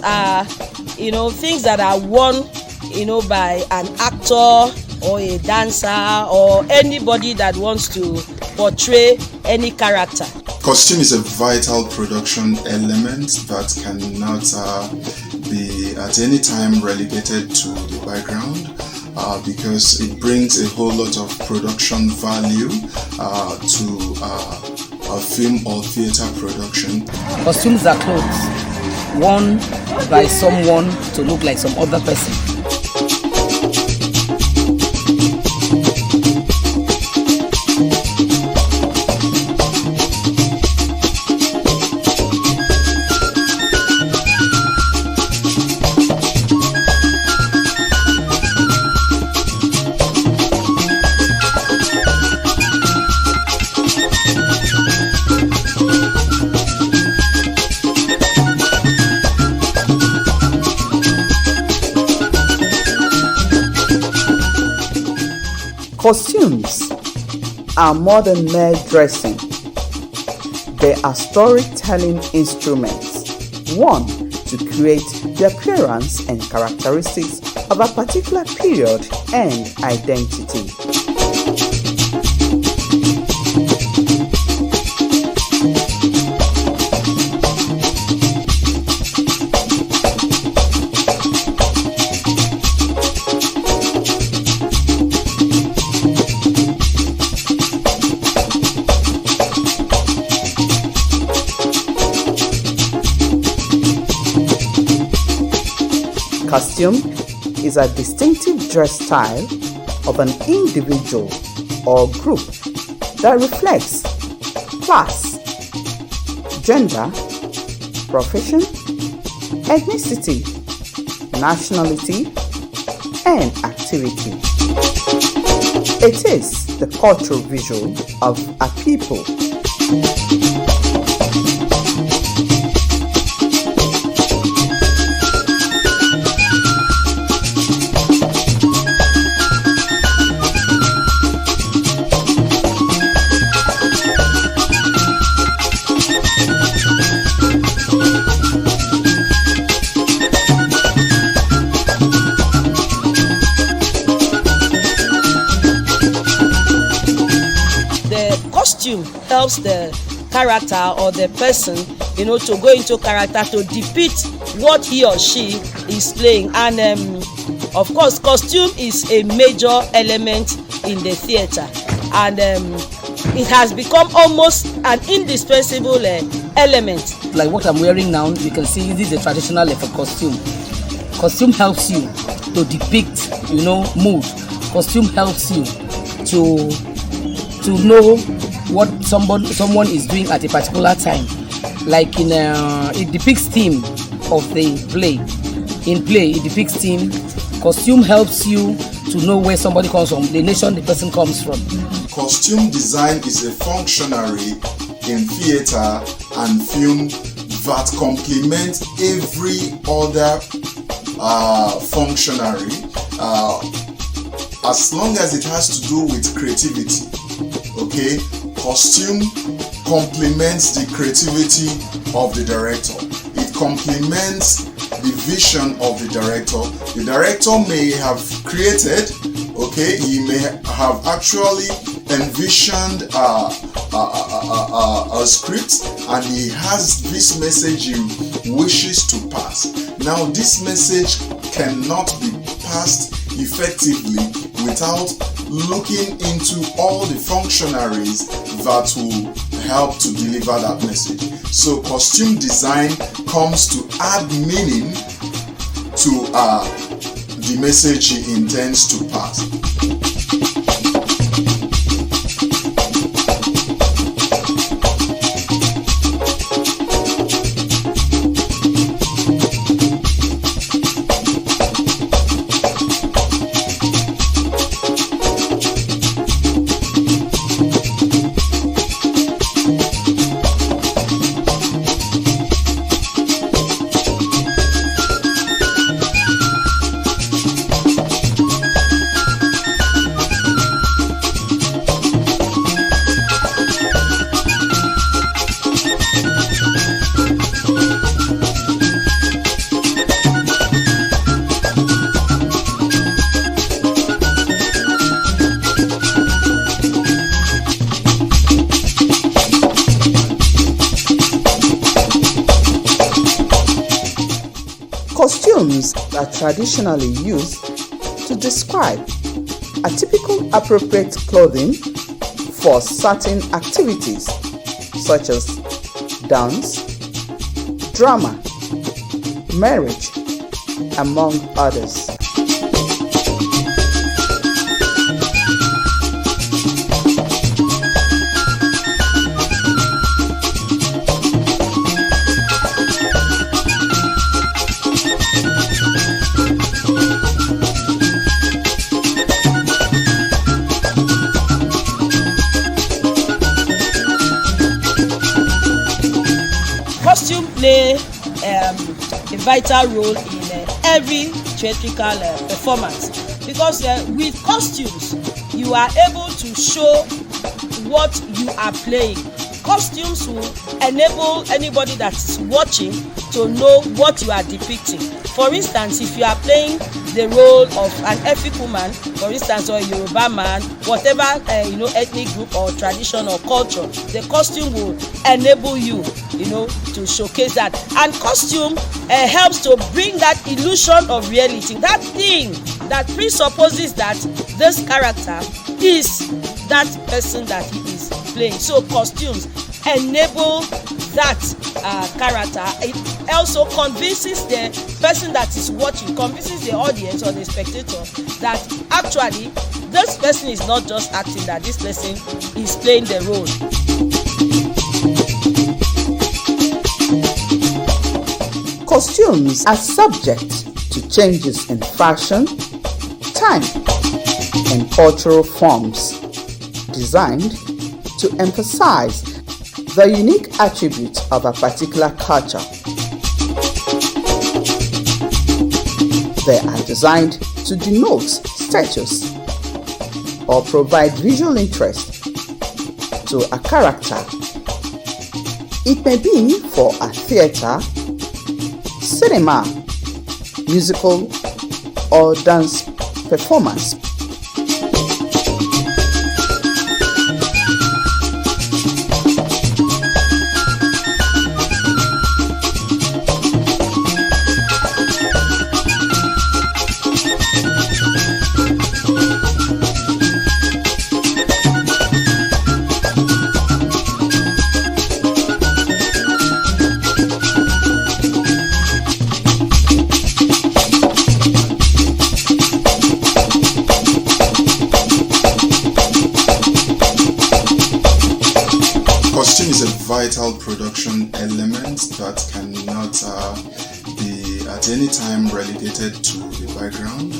are, things that are worn, by an actor or a dancer or anybody that wants to portray any character. Costume is a vital production element that cannot be at any time relegated to the background because it brings a whole lot of production value to a film or theater production. Costumes are clothes worn by someone to look like some other person. Costumes are more than mere dressing. They are storytelling instruments, one to create the appearance and characteristics of a particular period and identity. Costume is a distinctive dress style of an individual or group that reflects class, gender, profession, ethnicity, nationality, and activity. It is the cultural visual of a people. Costume helps the character or the person, to go into character, to depict what he or she is playing. And of course, costume is a major element in the theater, and it has become almost an indispensable element. Like what I'm wearing now, you can see this is a traditional costume. Costume helps you to depict, mood. Costume helps you to know what someone is doing at a particular time. Like it depicts theme of the play. In play, it depicts theme. Costume helps you to know where somebody comes from, the nation the person comes from. Costume design is a functionary in theater and film that complements every other functionary as long as it has to do with creativity. Okay, costume complements the creativity of the director. It complements the vision of the director. The director may have created, he may have actually envisioned a script, and he has this message he wishes to pass. Now, this message cannot be passed effectively without looking into all the functionaries that will help to deliver that message. So costume design comes to add meaning to the message he intends to pass. Costumes are traditionally used to describe atypical appropriate clothing for certain activities such as dance, drama, marriage, among others. Costume play a vital role in every theatrical performance, because with costumes you are able to show what you are playing. Costumes will enable anybody that is watching to know what you are depicting. For instance, if you are playing the role of an Efik woman, for instance, or a Yoruba man, whatever ethnic group or tradition or culture, the costume will enable you, to showcase that. And costume helps to bring that illusion of reality, that thing that presupposes that this character is that person that he is playing. So costumes enable that character. It also convinces the person that is watching, convinces the audience or the spectator that actually this person is not just acting, that this person is playing the role. Costumes are subject to changes in fashion, time, and cultural forms, designed to emphasize the unique attributes of a particular culture. They are designed to denote status or provide visual interest to a character. It may be for a theater, cinema, musical, or dance performance. Costume is a vital production element that cannot be at any time relegated to the background,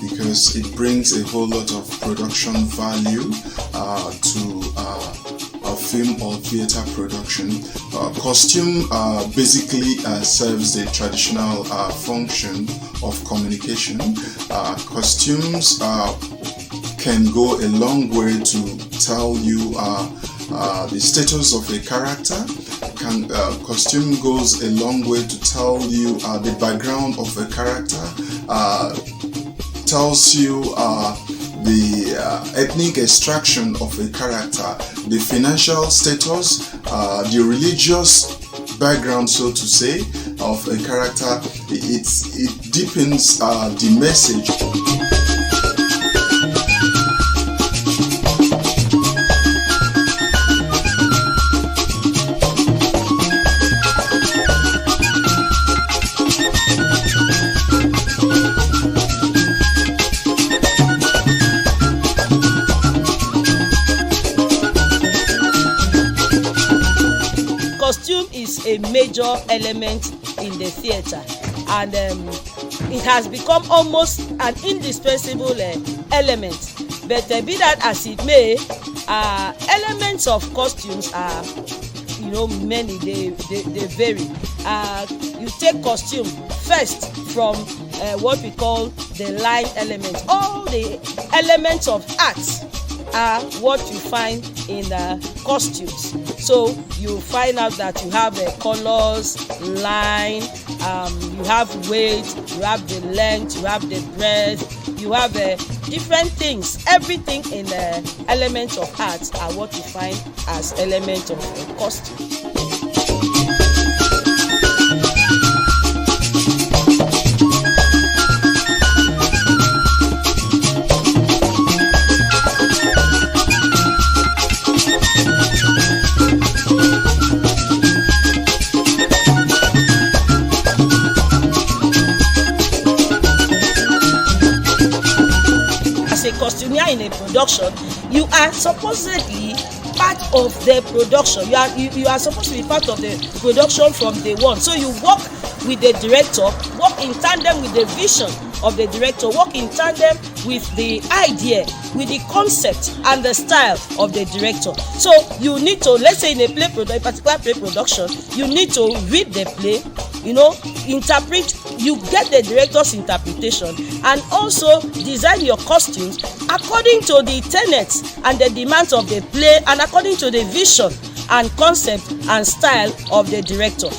because it brings a whole lot of production value to a film or theater production. Costume basically serves the traditional function of communication. Costumes can go a long way to tell you the status of a character. Costume goes a long way to tell you the background of a character, tells you the ethnic extraction of a character, the financial status, the religious background, so to say, of a character. It deepens the message. Costume is a major element in the theatre, and it has become almost an indispensable element. But be that as it may, elements of costumes are many. They vary. You take costume first from what we call the line element. All the elements of art are what you find in costumes. So you find out that you have colors, line, you have weight, you have the length, you have the breadth, you have different things. Everything in elements of art are what you find as elements of costume. as a costumier in a production, you are supposedly part of the production. You are supposed to be part of the production from day one. So you work with the director, work in tandem with the vision of the director, work in tandem with the idea, with the concept and the style of the director. So you need to, let's say in a particular play production, you need to read the play, interpret, you get the director's interpretation, and also design your costumes according to the tenets and the demands of the play and according to the vision and concept and style of the director.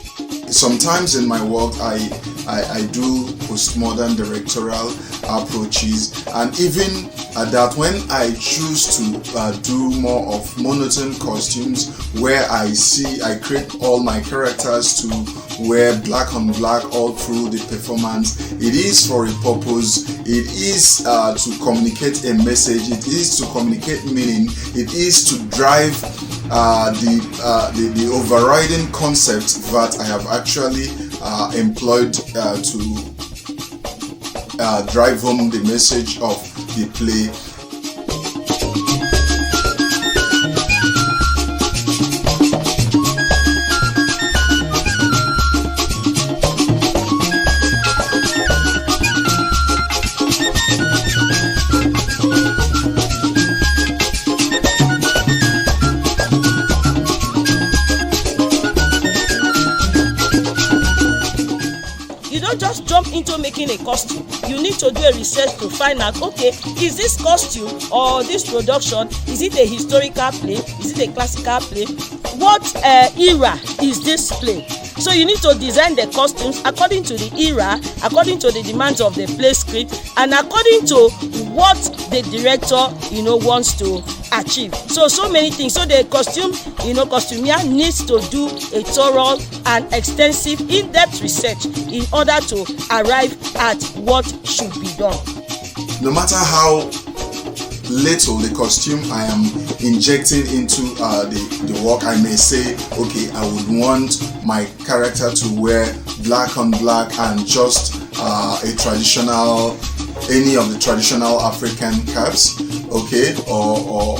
Sometimes in my work, I do postmodern directorial approaches, and even at that, when I choose to do more of monotone costumes, where I create all my characters to wear black on black all through the performance. It is for a purpose. It is to communicate a message. It is to communicate meaning. It is to drive the overriding concept that I have actually employed to drive home the message of the play. Just jump into making a costume. You need to do a research to find out, okay, is this costume or this production, is it a historical play, is it a classical play, what era is this play? So you need to design the costumes according to the era, according to the demands of the play script, and according to what the director wants to achieve. So many things. So the costumier needs to do a thorough and extensive in-depth research in order to arrive at what should be done. No matter how little the costume I am injecting into the work, I may say, okay, I would want my character to wear black on black and just any of the traditional African caps, okay, or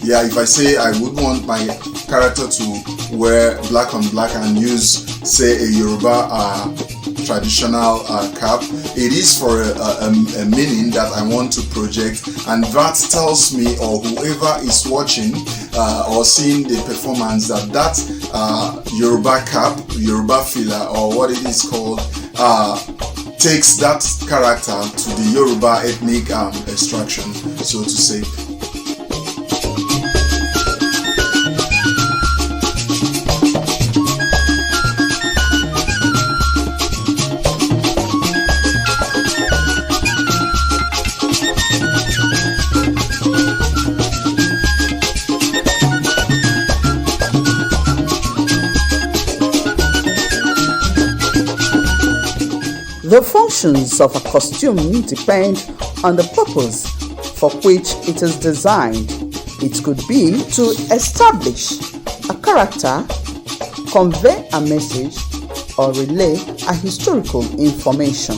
if I say I would want my character to wear black on black and use, say, a Yoruba traditional cap, it is for a meaning that I want to project, and that tells me, or whoever is watching or seeing the performance, that Yoruba cap, Yoruba filler, or what it is called, takes that character to the Yoruba ethnic extraction, so to say. The functions of a costume depend on the purpose for which it is designed. It could be to establish a character, convey a message, or relay a historical information.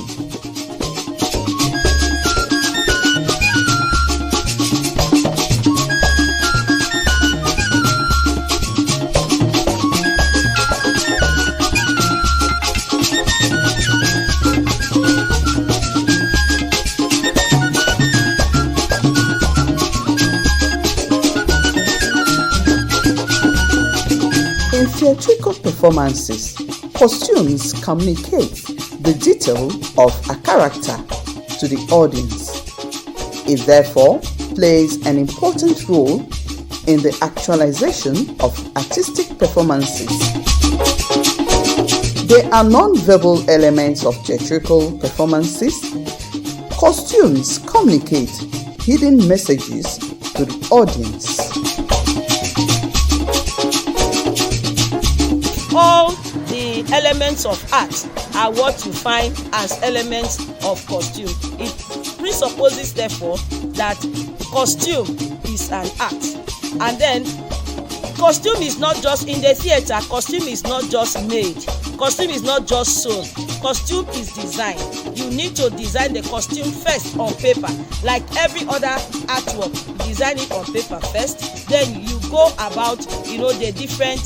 In theatrical performances, costumes communicate the detail of a character to the audience. It therefore plays an important role in the actualization of artistic performances. They are non-verbal elements of theatrical performances. Costumes communicate hidden messages to the audience. All the elements of art are what you find as elements of costume. It presupposes, therefore, that costume is an art. And then, costume is not just in the theater, costume is not just made, costume is not just sewn. costume is design. You need to design the costume first on paper, like every other artwork. Design it on paper first, then you go about the different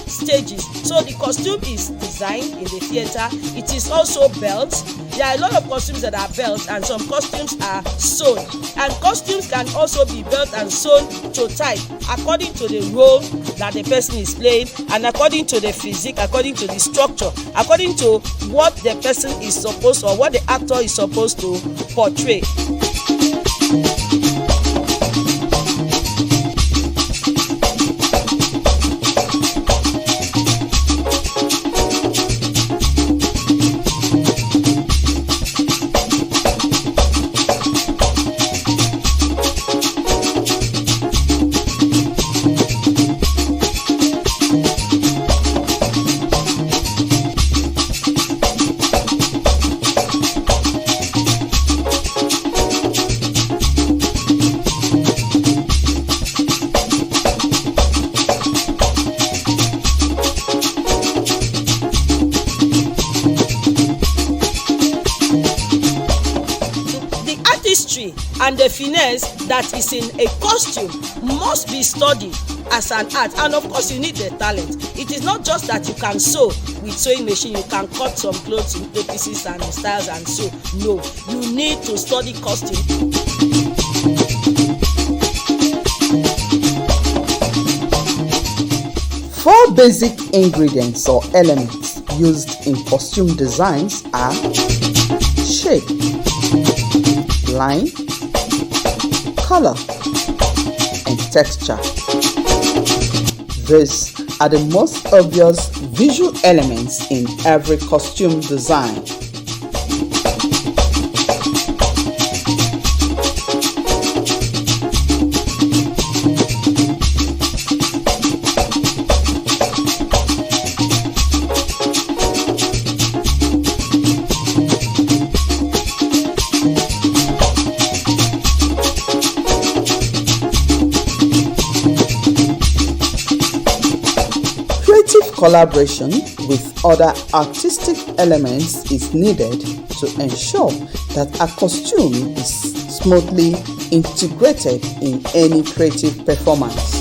stages. So the costume is designed in the theater. It is also belt. There are a lot of costumes that are belt, and some costumes are sewn, and costumes can also be belt and sewn to type according to the role that the person is playing, and according to the physique, according to the structure, according to what the person is supposed, or what the actor is supposed to portray. And the finesse that is in a costume must be studied as an art, and of course you need the talent. It is not just that you can sew with sewing machine, you can cut some clothes into pieces and styles and sew. No, you need to study costume. 4 basic ingredients or elements used in costume designs are shape, line, color, and texture. These are the most obvious visual elements in every costume design. Collaboration with other artistic elements is needed to ensure that a costume is smoothly integrated in any creative performance.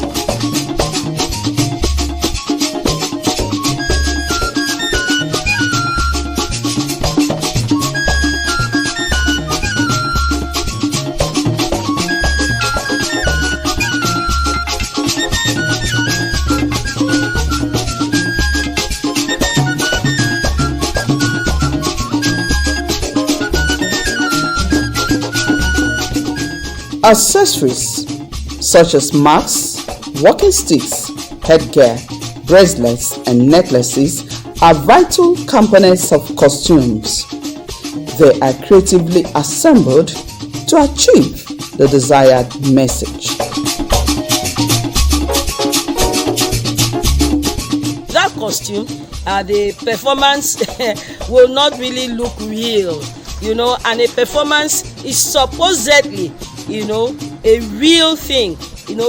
Accessories such as masks, walking sticks, headgear, bracelets, and necklaces are vital components of costumes. They are creatively assembled to achieve the desired message. That costume, the performance will not really look real, and a performance is supposedly a real thing,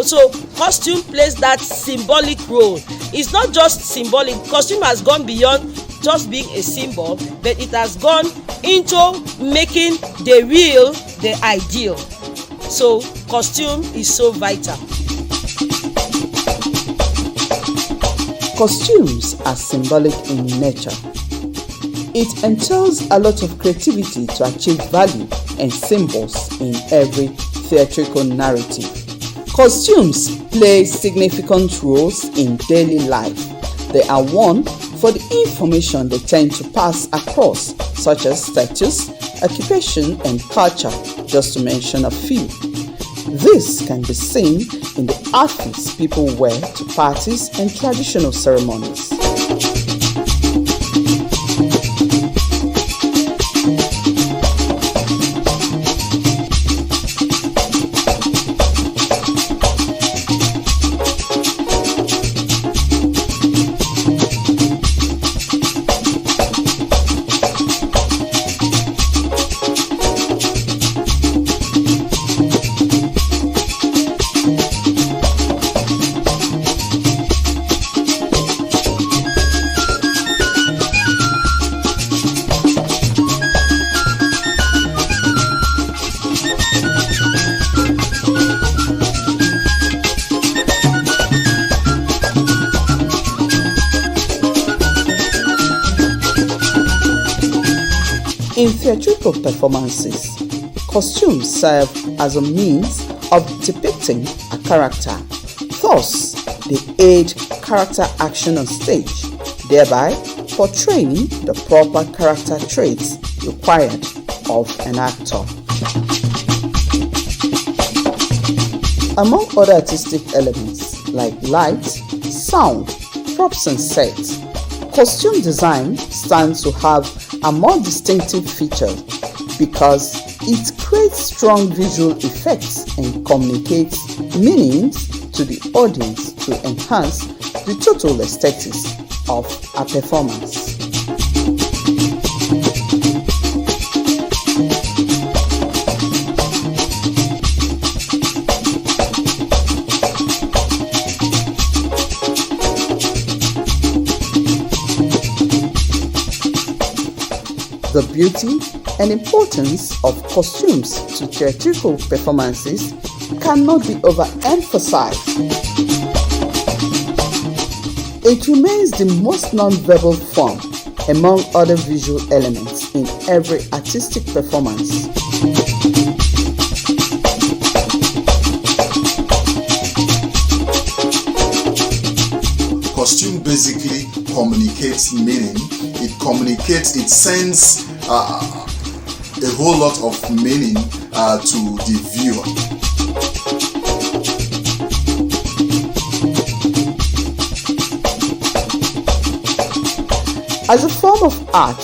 so costume plays that symbolic role. It's not just symbolic. Costume has gone beyond just being a symbol, but it has gone into making the real the ideal. So costume is so vital. Costumes are symbolic in nature. It entails a lot of creativity to achieve value and symbols in every theatrical narrative. Costumes play significant roles in daily life. They are one for the information they tend to pass across, such as status, occupation, and culture, just to mention a few. This can be seen in the outfits people wear to parties and traditional ceremonies. In theatrical performances, costumes serve as a means of depicting a character. Thus, they aid character action on stage, thereby portraying the proper character traits required of an actor. Among other artistic elements like light, sound, props and sets, costume design stands to have a more distinctive feature because it creates strong visual effects and communicates meanings to the audience to enhance the total aesthetics of a performance. The beauty and importance of costumes to theatrical performances cannot be overemphasized. It remains the most non-verbal form among other visual elements in every artistic performance. Costume basically communicates meaning. It sends a whole lot of meaning to the viewer. As a form of art,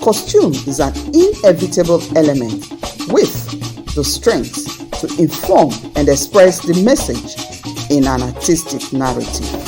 costume is an inevitable element with the strength to inform and express the message in an artistic narrative.